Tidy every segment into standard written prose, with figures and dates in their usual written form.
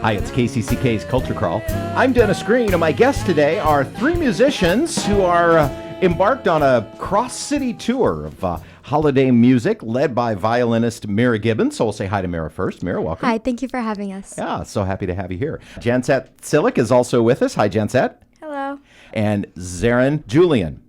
Hi, it's KCCK's Culture Crawl. I'm Dennis Green, and my guests today are three musicians who are embarked on a cross-city tour of holiday music led by violinist Mira Gibbons. So we'll say hi to Mira first. Mira, welcome. Hi, thank you for having us. Yeah, so happy to have you here. Janset Celik is also with us. Hi, Janset. Hello. And Zaren Julian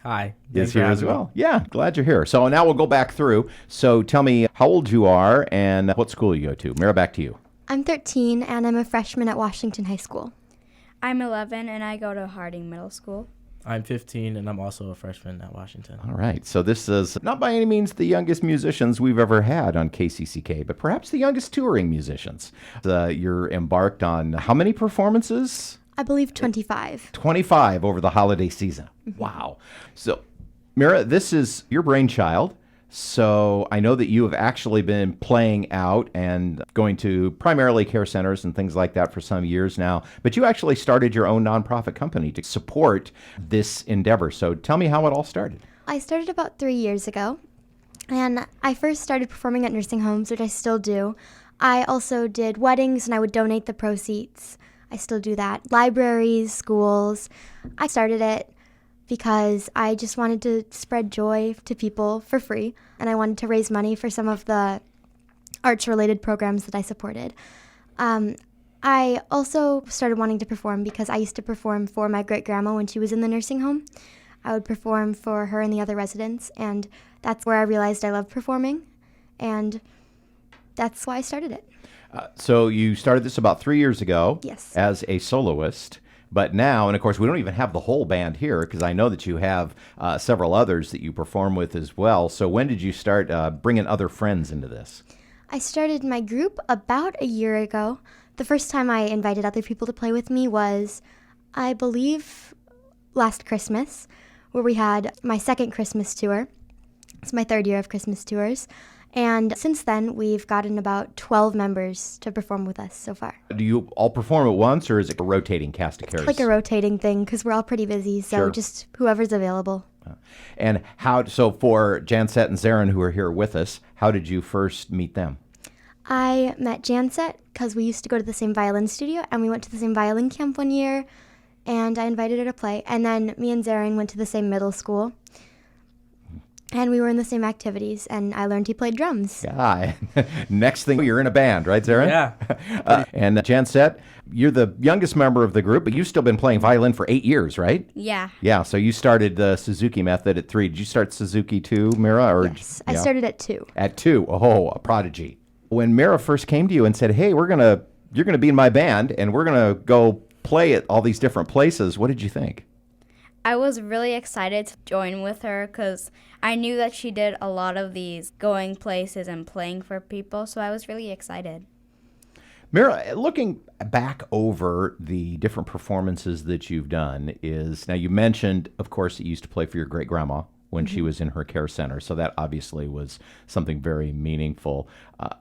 Hi. is here as well. Yeah, glad you're here. So now we'll go back through. So tell me how old you are and what school you go to. Mira, back to you. I'm 13 and I'm a freshman at Washington High School. I'm 11 and I go to Harding Middle School. I'm 15 and I'm also a freshman at Washington. All right. So this is not by any means the youngest musicians we've ever had on KCCK, but perhaps the youngest touring musicians. You're embarked on how many performances? I believe 25. 25 over the holiday season. Wow. So, Mira, this is your brainchild. So I know that you have actually been playing out and going to primarily care centers and things like that for some years now, but you actually started your own nonprofit company to support this endeavor. So tell me how it all started. I started about 3 years ago, and I first started performing at nursing homes, which I still do. I also did weddings, and I would donate the proceeds. I still do that. Libraries, schools. I started it because I just wanted to spread joy to people for free, and I wanted to raise money for some of the arts-related programs that I supported. I also started wanting to perform because I used to perform for my great-grandma when she was in the nursing home. I would perform for her and the other residents, and that's where I realized I loved performing, and that's why I started it. So you started this about 3 years ago. Yes. As a soloist. But now, and of course, we don't even have the whole band here because I know that you have several others that you perform with as well. So when did you start bringing other friends into this? I started my group about a year ago. The first time I invited other people to play with me was, I believe, last Christmas, where we had my second Christmas tour. It's my third year of Christmas tours. And since then, we've gotten about 12 members to perform with us so far. Do you all perform at once, or is it a rotating cast of characters? It's like a rotating thing because we're all pretty busy, so Sure. just whoever's available. And so for Janset and Zaren, who are here with us, how did you first meet them? I met Janset because we used to go to the same violin studio, and we went to the same violin camp one year, and I invited her to play. And then me and Zaren went to the same middle school. And we were in the same activities, and I learned he played drums. Yeah. Next thing, you're in a band, right, Zaren? Yeah. And Janset, you're the youngest member of the group, but you've still been playing violin for 8 years, right? Yeah. Yeah, so you started the Suzuki method at 3. Did you start Suzuki too, Mira? Or Yes, I started at 2. At 2. Oh, a prodigy. When Mira first came to you and said, hey, you're gonna be in my band, and we're going to go play at all these different places, what did you think? I was really excited to join with her because I knew that she did a lot of these going places and playing for people, so I was really excited. Mira, looking back over the different performances that you've done now you mentioned, of course, that you used to play for your great-grandma when she was in her care center, so that obviously was something very meaningful.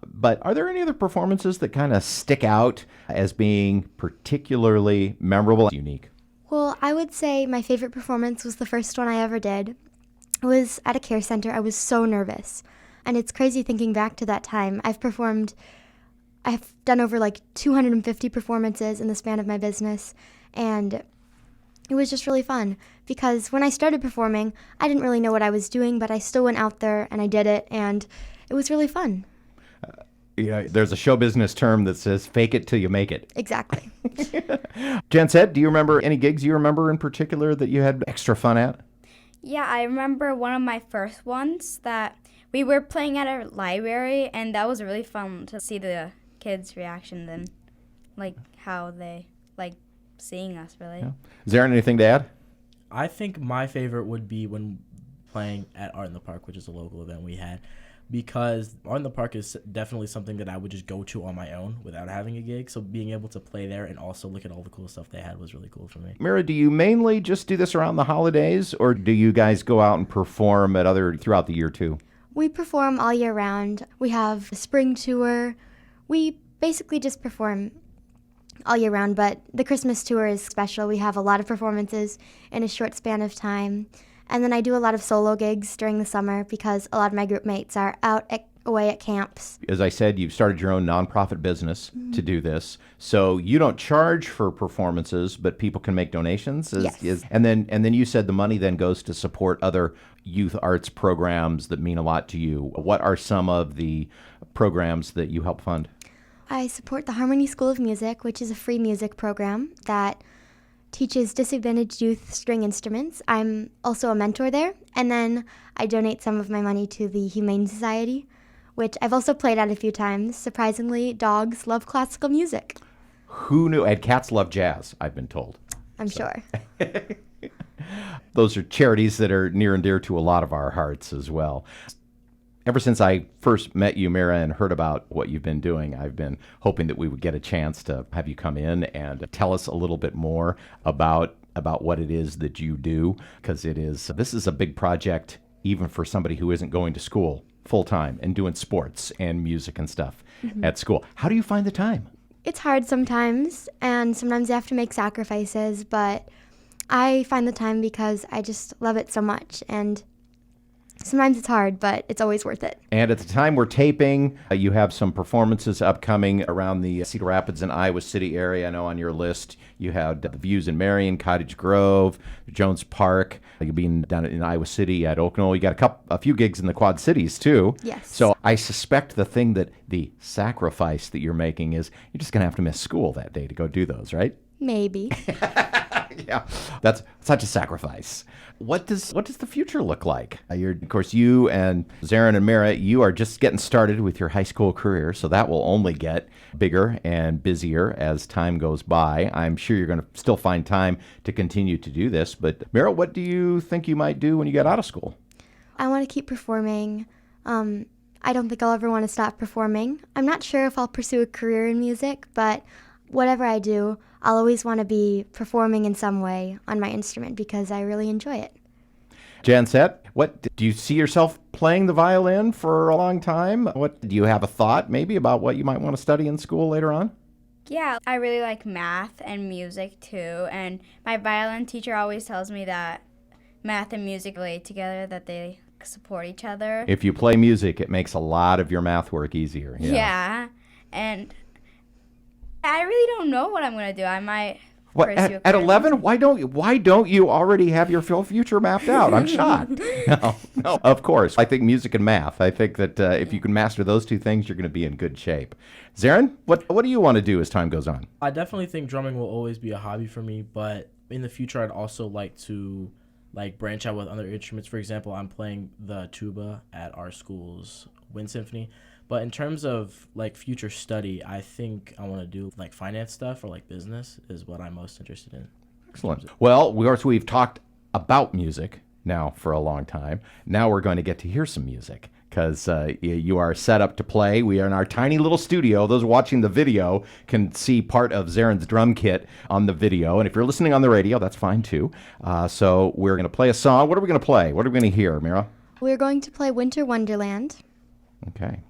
But are there any other performances that kind of stick out as being particularly memorable, unique? Well, I would say my favorite performance was the first one I ever did. It was at a care center. I was so nervous. And it's crazy thinking back to that time. I've done over like 250 performances in the span of my business. And it was just really fun because when I started performing, I didn't really know what I was doing, but I still went out there and I did it. And it was really fun. There's a show business term that says fake it till you make it. Exactly. Janset, do you remember any gigs you remember in particular that you had extra fun at? Yeah, I remember one of my first ones that we were playing at a library, and that was really fun to see the kids' reaction and like how they like seeing us, really. Yeah. Is there anything to add? I think my favorite would be when playing at Art in the Park, which is a local event we had, because Art in the Park is definitely something that I would just go to on my own without having a gig. So being able to play there and also look at all the cool stuff they had was really cool for me. Mira, do you mainly just do this around the holidays, or do you guys go out and perform throughout the year too? We perform all year round. We have a spring tour. We basically just perform all year round, but the Christmas tour is special. We have a lot of performances in a short span of time. And then I do a lot of solo gigs during the summer because a lot of my group mates are out at away at camps. As I said, you've started your own nonprofit business to do this. So you don't charge for performances, but people can make donations. Yes. And then you said the money then goes to support other youth arts programs that mean a lot to you. What are some of the programs that you help fund? I support the Harmony School of Music, which is a free music program that teaches disadvantaged youth string instruments. I'm also a mentor there. And then I donate some of my money to the Humane Society, which I've also played at a few times. Surprisingly, dogs love classical music. Who knew? And cats love jazz, I've been told. I'm sure. Those are charities that are near and dear to a lot of our hearts as well. Ever since I first met you, Mira, and heard about what you've been doing, I've been hoping that we would get a chance to have you come in and tell us a little bit more about what it is that you do, because this is a big project even for somebody who isn't going to school full time and doing sports and music and stuff at school. How do you find the time? It's hard sometimes, and sometimes you have to make sacrifices, but I find the time because I just love it so much, and sometimes it's hard, but it's always worth it. And at the time we're taping, you have some performances upcoming around the Cedar Rapids and Iowa City area. I know on your list you had the Views in Marion, Cottage Grove, Jones Park. You've been down in Iowa City at Oaknell. You got a few gigs in the Quad Cities too. Yes. So I suspect the sacrifice that you're making is you're just going to have to miss school that day to go do those, right? Maybe. Yeah, that's such a sacrifice. What does the future look like? Of course, you and Zaren and Mira, you are just getting started with your high school career, so that will only get bigger and busier as time goes by. I'm sure you're going to still find time to continue to do this, but Mira, what do you think you might do when you get out of school? I want to keep performing. I don't think I'll ever want to stop performing. I'm not sure if I'll pursue a career in music, but whatever I do, I'll always want to be performing in some way on my instrument because I really enjoy it. Jansette, what do you see yourself playing the violin for a long time? What do you have a thought maybe about what you might want to study in school later on? Yeah, I really like math and music too. And my violin teacher always tells me that math and music relate together, that they support each other. If you play music, it makes a lot of your math work easier. Yeah. And I really don't know what I'm going to do. I might What, pursue a at career. 11? Why don't you already have your future mapped out? I'm shocked. No, of course. I think music and math. I think that if you can master those two things, you're going to be in good shape. Zaren, what do you want to do as time goes on? I definitely think drumming will always be a hobby for me, but in the future, I'd also like to branch out with other instruments. For example, I'm playing the tuba at our school's wind symphony. But in terms of future study, I think I want to do finance stuff or business is what I'm most interested in. Excellent. Well, of course, we've talked about music now for a long time. Now we're going to get to hear some music because you are set up to play. We are in our tiny little studio. Those watching the video can see part of Zaren's drum kit on the video. And if you're listening on the radio, that's fine too. So we're going to play a song. What are we going to play? What are we going to hear, Mira? We're going to play Winter Wonderland. Okay.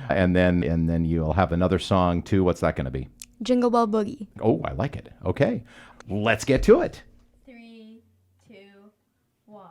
And then you'll have another song too. What's that going to be? Jingle Bell Boogie. Oh, I like it. Okay. Let's get to it. 3, 2, 1.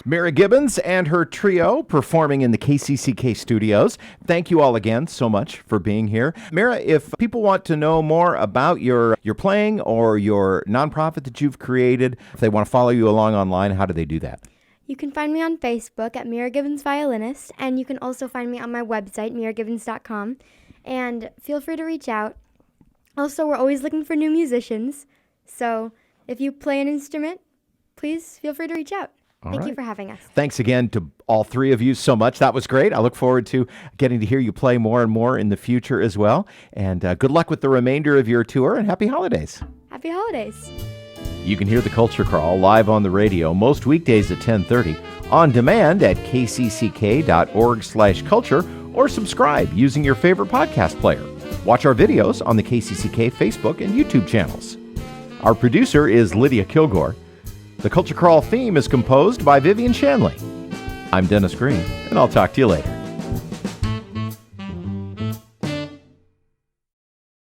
Mira Gibbons and her trio performing in the KCCK studios. Thank you all again so much for being here. Mira, if people want to know more about your playing or your nonprofit that you've created, if they want to follow you along online, how do they do that? You can find me on Facebook at Mira Gibbons Violinist, and you can also find me on my website, miragibbons.com, and feel free to reach out. Also, we're always looking for new musicians, so if you play an instrument, please feel free to reach out. Thank you for having us. Thanks again to all three of you so much. That was great. I look forward to getting to hear you play more and more in the future as well. And good luck with the remainder of your tour, and happy holidays. Happy holidays. You can hear The Culture Crawl live on the radio most weekdays at 10:30, on demand at kcck.org/culture, or subscribe using your favorite podcast player. Watch our videos on the KCCK Facebook and YouTube channels. Our producer is Lydia Kilgore. The Culture Crawl theme is composed by Vivian Shanley. I'm Dennis Green, and I'll talk to you later.